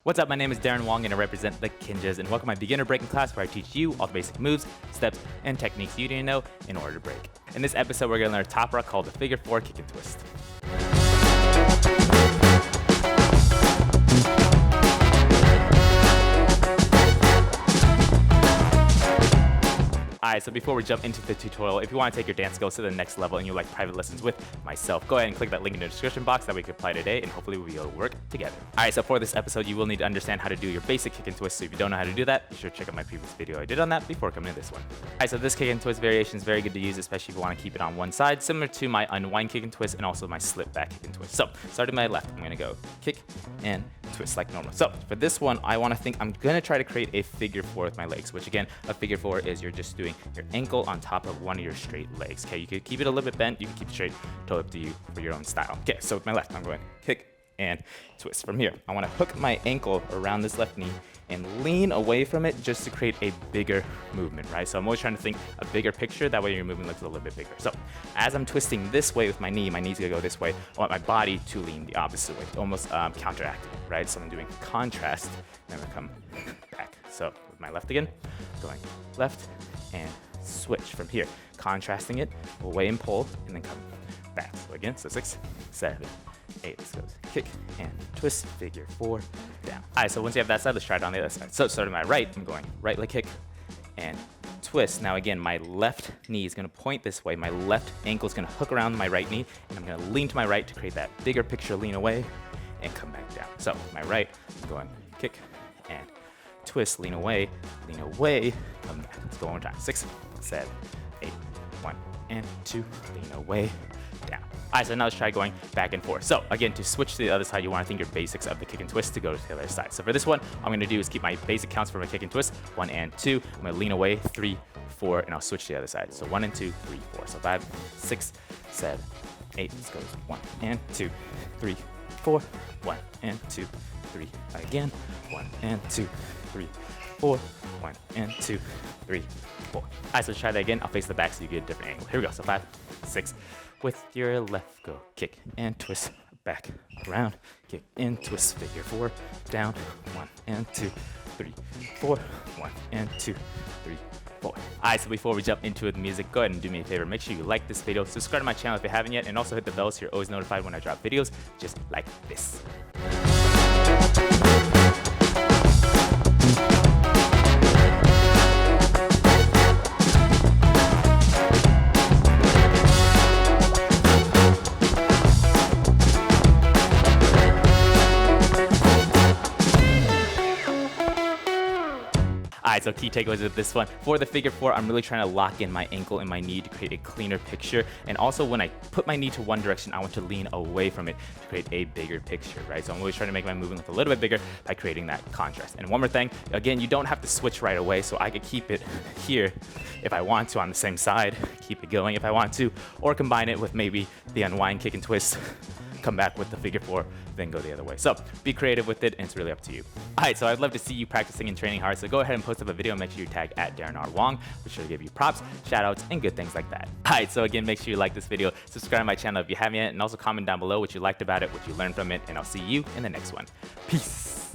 What's up, my name is Darren Wong and I represent the Kinjas, and welcome to my beginner breaking class where I teach you all the basic moves, steps, and techniques you need to know in order to break. In this episode, we're going to learn a top rock called the figure 4 kick and twist. Alright, so before we jump into the tutorial, if you want to take your dance skills to the next level and you like private lessons with myself, go ahead and click that link in the description box that we can apply today, and hopefully we'll be able to work together. Alright, so for this episode, you will need to understand how to do your basic kick and twist, so if you don't know how to do that, be sure to check out my previous video I did on that before coming to this one. Alright, so this kick and twist variation is very good to use, especially if you want to keep it on one side, similar to my unwind kick and twist and also my slip back kick and twist. So, starting my left, I'm going to go kick and twist like normal. So, for this one, I'm going to try to create a figure 4 with my legs, which again, a figure 4 is you're just doing your ankle on top of one of your straight legs. Okay, you can keep it a little bit bent, you can keep it straight, totally up to you for your own style. Okay, so with my left, I'm going kick and twist. From here, I want to hook my ankle around this left knee and lean away from it just to create a bigger movement, right? So I'm always trying to think a bigger picture, that way your movement looks a little bit bigger. So as I'm twisting this way with my knee's gonna go this way, I want my body to lean the opposite way, almost counteracting, right? So I'm doing contrast, and I'm gonna come back. So with my left again, going left and switch from here, contrasting it, away and pull, and then come back. So again, so 6, 7, 8, let's go kick and twist, figure 4, down. All right, so once you have that side, let's try it on the other side. So starting my right, I'm going right leg kick and twist. Now again, my left knee is gonna point this way, my left ankle is gonna hook around my right knee, and I'm gonna lean to my right to create that bigger picture, lean away, and come back down. So with my right, I'm going kick and twist, lean away, come back. Let's go one more time. 6, 7, 8, 1, and 2, lean away, down. All right, so now let's try going back and forth. So again, to switch to the other side, you want to think your basics of the kick and twist to go to the other side. So for this one, all I'm going to do is keep my basic counts for my kick and twist, 1 and 2. I'm going to lean away, 3, 4, and I'll switch to the other side. So 1 and 2, 3, 4. So 5, 6, 7, 8. Let's go 1 and 2, 3, 4, 1 and 2, 3. Again, 1 and 2, 3, 4, 1 and 2, 3, 4. All right, so let's try that again. I'll face the back so you get a different angle. Here we go. So 5, 6. With your left, go kick and twist, back, around, kick and twist, figure 4, down, 1 and 2, 3, 4, 1 and 2, 3, 4. Alright, so before we jump into the music, go ahead and do me a favor. Make sure you like this video, subscribe to my channel if you haven't yet, and also hit the bell so you're always notified when I drop videos just like this. Alright, so key takeaways with this one. For the figure 4, I'm really trying to lock in my ankle and my knee to create a cleaner picture. And also when I put my knee to one direction, I want to lean away from it to create a bigger picture, right? So I'm always trying to make my movement look a little bit bigger by creating that contrast. And one more thing, again, you don't have to switch right away, so I could keep it here if I want to on the same side, keep it going if I want to, or combine it with maybe the unwind kick and twist, come back with the figure 4, then go the other way. So be creative with it, and it's really up to you. Alright, so I'd love to see you practicing and training hard, so go ahead and post up a video and make sure you tag at Darren R. Wong. We're sure to give you props, shout outs, and good things like that. Alright, so again, make sure you like this video, subscribe to my channel if you haven't yet, and also comment down below what you liked about it, what you learned from it, and I'll see you in the next one. Peace!